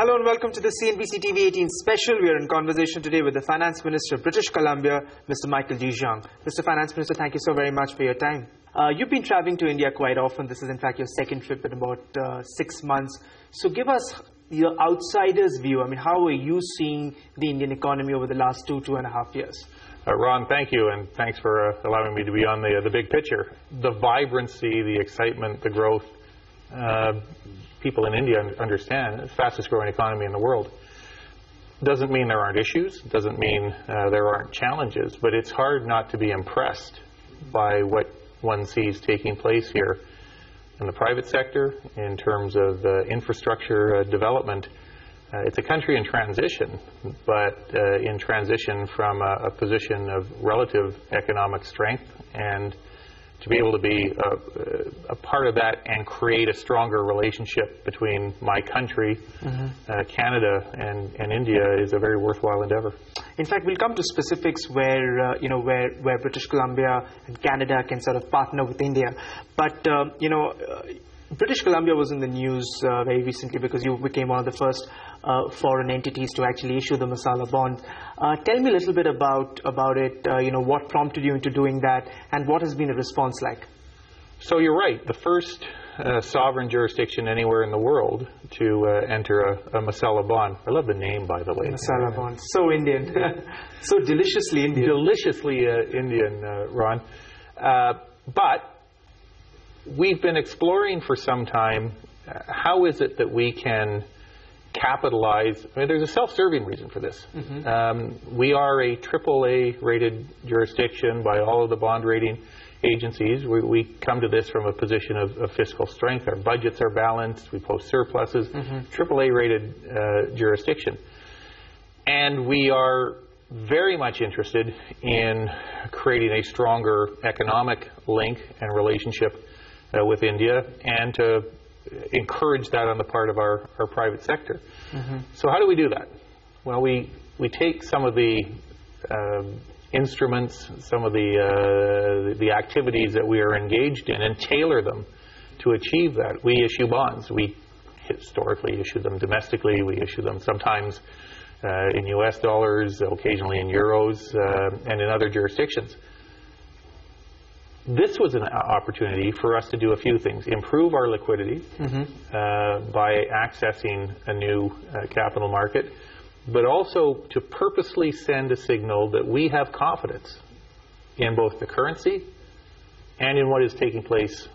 Hello and welcome to the CNBC TV 18 special. We are in conversation today with the Finance Minister of British Columbia, Mr. Michael D. Jong. Mr. Finance Minister, thank you so very much for your time. You've been traveling to India quite often. This is in fact your second trip in about 6 months. So give us your outsider's view. I mean, how are you seeing the Indian economy over the last 2.5 years? Ron, thank you, and thanks for allowing me to be on the big picture. The vibrancy, the excitement, the growth, people in India understand it's the fastest growing economy in the world. Doesn't mean there aren't issues, doesn't mean there aren't challenges, but it's hard not to be impressed by what one sees taking place here in the private sector in terms of infrastructure development. It's a country in transition, but in transition from a position of relative economic strength, and to be able to be a part of that and create a stronger relationship between my country, Canada, and India is a very worthwhile endeavor. In fact, we'll come to specifics where where British Columbia and Canada can sort of partner with India. But British Columbia was in the news very recently because you became one of the first foreign entities to actually issue the Masala bond. Tell me a little bit about it, what prompted you into doing that, and what has been the response like? So you're right, the first sovereign jurisdiction anywhere in the world to enter a Masala bond. I love the name, by the way. Masala bond, so Indian, so deliciously Indian. Deliciously Indian, Ron. But we've been exploring for some time how is it that we can capitalize. I mean, there's a self-serving reason for this. We are a AAA rated jurisdiction by all of the bond rating agencies. We come to this from a position of fiscal strength. Our budgets are balanced. We post surpluses. AAA rated jurisdiction. And we are very much interested in creating a stronger economic link and relationship with India, and to encourage that on the part of our private sector. So how do we do that? Well, we take some of the instruments, some of the activities that we are engaged in, and tailor them to achieve that. We issue bonds. We historically issue them domestically. We issue them sometimes in US dollars, occasionally in euros, and in other jurisdictions. This was an opportunity for us to do a few things. Improve our liquidity by accessing a new capital market, but also to purposely send a signal that we have confidence in both the currency and in what is taking place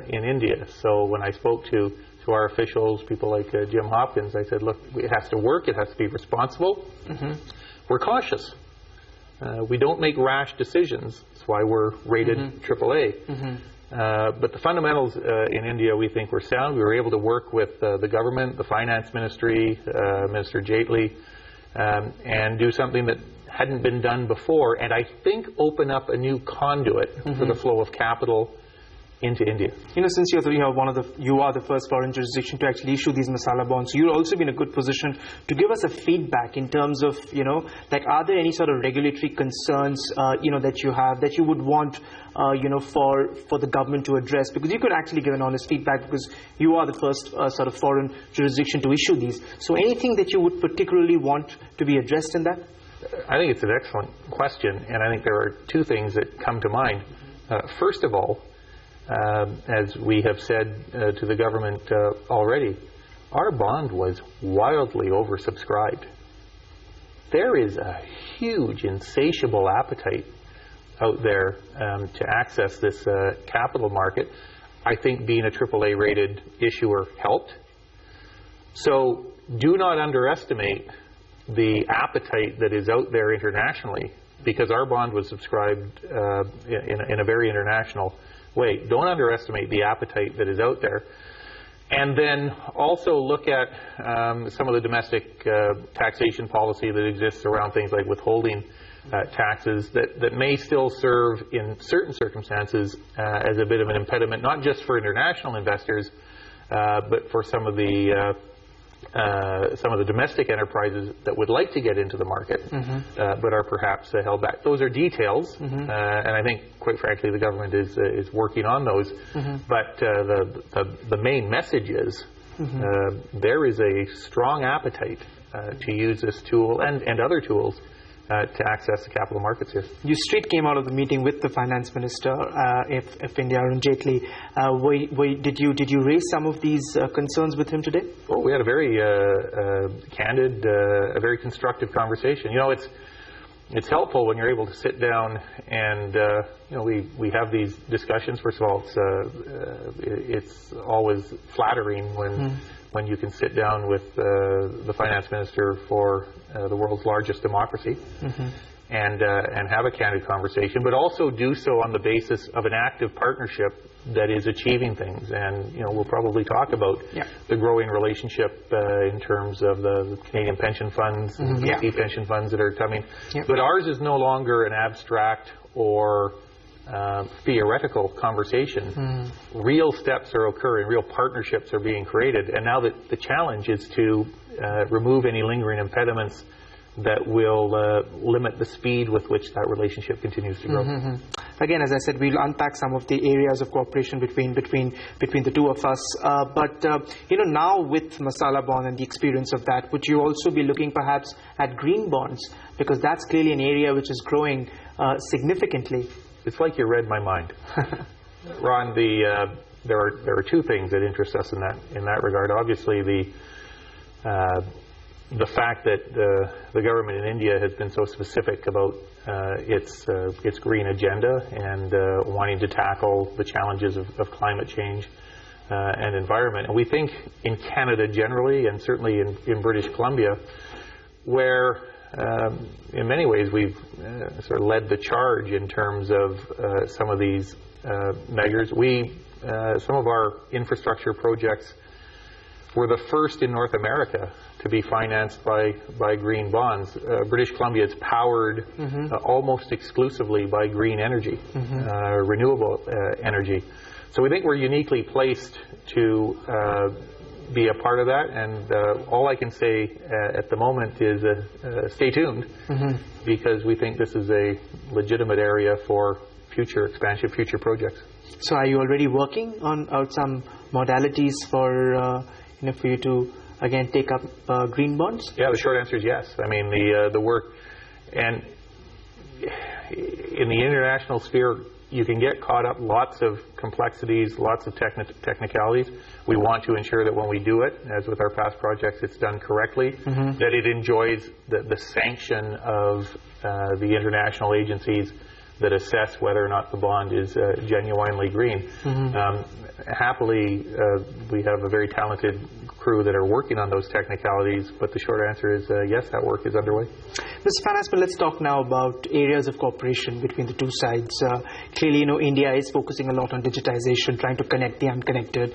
in India. So when I spoke to our officials, people like Jim Hopkins, I said, look, it has to work, it has to be responsible. We're cautious. We don't make rash decisions. That's why we're rated AAA. But the fundamentals in India, we think, were sound. We were able to work with the government, the finance ministry, Minister Jaitley, and do something that hadn't been done before, and I think open up a new conduit for the flow of capital into India. Since you are the first foreign jurisdiction to actually issue these Masala bonds, you'll also be in a good position to give us a feedback in terms of, like, are there any sort of regulatory concerns, that you have, that you would want, for the government to address? Because you could actually give an honest feedback, because you are the first sort of foreign jurisdiction to issue these. So anything that you would particularly want to be addressed in that? I think it's an excellent question, and I think there are two things that come to mind. First of all, as we have said to the government already, our bond was wildly oversubscribed. There is a huge, insatiable appetite out there to access this capital market. I think being a AAA rated issuer helped. So do not underestimate the appetite that is out there internationally, because our bond was subscribed in a very international way. Don't underestimate the appetite that is out there. And then also look at some of the domestic taxation policy that exists around things like withholding taxes that may still serve in certain circumstances as a bit of an impediment, not just for international investors, but for some of the domestic enterprises that would like to get into the market, but are perhaps held back. Those are details, and I think, quite frankly, the government is working on those. But the main message is there is a strong appetite to use this tool and other tools to access the capital markets here. Your street came out of the meeting with the Finance Minister of India, Arun Jaitley. Did you raise some of these concerns with him today? Well, we had a very candid, a very constructive conversation. You know, it's helpful when you're able to sit down and we have these discussions. First of all, it's always flattering when you can sit down with the finance minister for the world's largest democracy and have a candid conversation, but also do so on the basis of an active partnership that is achieving things. And we'll probably talk about the growing relationship in terms of the Canadian pension funds and BC pension funds that are coming. But ours is no longer an abstract or theoretical conversation. Real steps are occurring, real partnerships are being created, and now that the challenge is to remove any lingering impediments that will limit the speed with which that relationship continues to grow. Again, as I said, we'll unpack some of the areas of cooperation between the two of us. But now with Masala bond and the experience of that, would you also be looking perhaps at green bonds? Because that's clearly an area which is growing significantly. It's like you read my mind. Ron, there are two things that interest us in that regard. Obviously, the fact that the government in India has been so specific about its green agenda and wanting to tackle the challenges of climate change and environment. And we think in Canada generally, and certainly in British Columbia, where in many ways we've sort of led the charge in terms of some of these measures. Some of our infrastructure projects were the first in North America to be financed by green bonds. British Columbia is powered almost exclusively by green energy, renewable energy. So we think we're uniquely placed to be a part of that, and all I can say at the moment is stay tuned, because we think this is a legitimate area for future expansion, future projects. So are you already working on some modalities for you to again take up green bonds? Yeah, the short answer is yes. I mean, the work, and in the international sphere, you can get caught up lots of complexities, lots of technicalities. We want to ensure that when we do it, as with our past projects, it's done correctly, that it enjoys the sanction of the international agencies that assess whether or not the bond is genuinely green. Happily, we have a very talented crew that are working on those technicalities, but the short answer is yes, that work is underway. Mr. Finance, but let's talk now about areas of cooperation between the two sides. Clearly, India is focusing a lot on digitization, trying to connect the unconnected.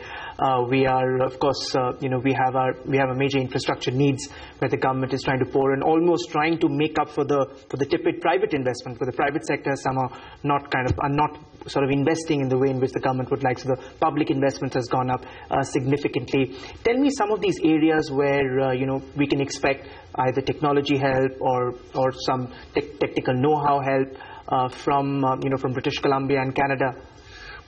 We are, of course, we have a major infrastructure needs where the government is trying to pour and almost trying to make up for the tepid private investment, where the private sector somehow are not sort of investing in the way in which the government would like. So the public investment has gone up significantly. Tell me some of these areas where we can expect either technology help or some technical know-how help from British Columbia and Canada.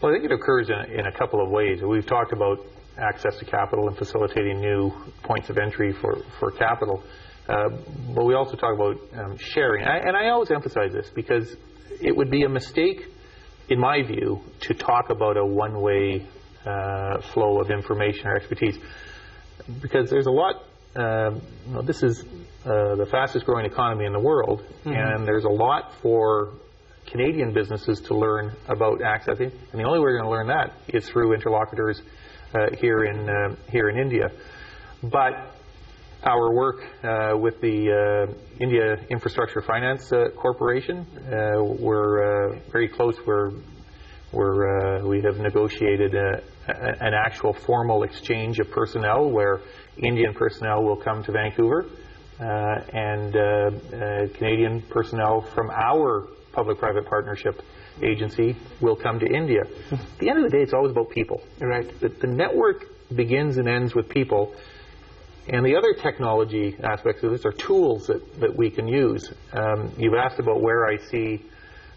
Well, I think it occurs in a couple of ways. We've talked about access to capital and facilitating new points of entry for capital, but we also talk about sharing. And I always emphasize this because it would be a mistake, in my view, to talk about a one-way flow of information or expertise, because there's a lot. This is the fastest growing economy in the world, and there's a lot for Canadian businesses to learn about accessing, and the only way we're going to learn that is through interlocutors here in India. But our work with the India Infrastructure Finance Corporation, we're very close. We have negotiated an actual formal exchange of personnel where Indian personnel will come to Vancouver and Canadian personnel from our public-private partnership agency will come to India. At the end of the day, it's always about people. Right. The network begins and ends with people. And the other technology aspects of this are tools that we can use. You've asked about where I see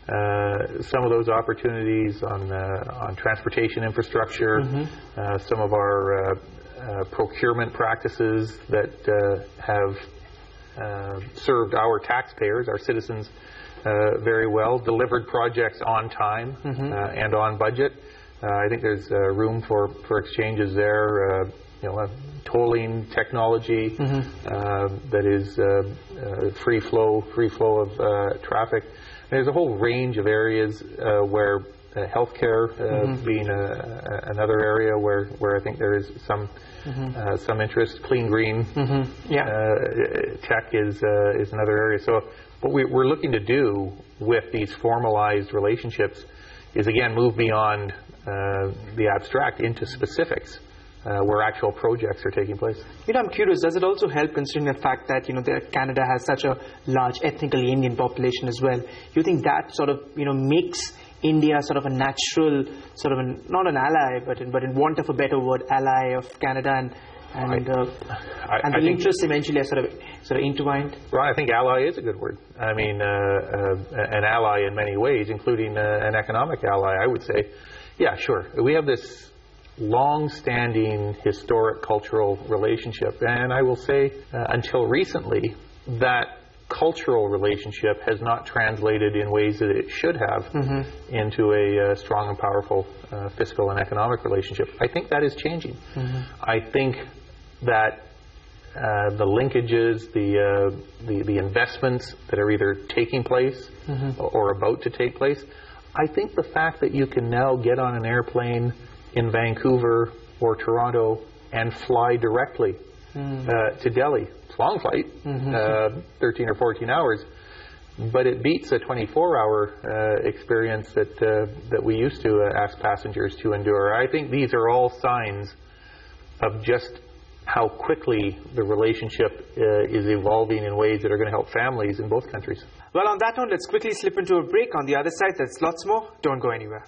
some of those opportunities on transportation infrastructure, some of our procurement practices that have served our taxpayers, our citizens, very well, delivered projects on time and on budget. I think there's room for exchanges there. Tolling technology that is free flow of traffic. There's a whole range of areas where healthcare being another area where I think there is some interest. Clean green tech is another area. So what we're looking to do with these formalized relationships is, again, move beyond the abstract into specifics. Where actual projects are taking place. I'm curious, does it also help, considering the fact that, that Canada has such a large ethnically Indian population as well? You think that sort of, makes India sort of a natural, sort of not an ally, but in want of a better word, ally of Canada, and the interests eventually are sort of intertwined? Well, I think ally is a good word. I mean, an ally in many ways, including an economic ally, I would say. Yeah, sure. We have this long-standing historic cultural relationship, and I will say until recently that cultural relationship has not translated in ways that it should have into a strong and powerful fiscal and economic relationship. I think that is changing. I think that the linkages, the investments that are either taking place or about to take place, I think the fact that you can now get on an airplane in Vancouver or Toronto and fly directly to Delhi. It's a long flight, 13 or 14 hours, but it beats a 24-hour experience that we used to ask passengers to endure. I think these are all signs of just how quickly the relationship is evolving in ways that are going to help families in both countries. Well, on that note, let's quickly slip into a break. On the other side, there's lots more. Don't go anywhere.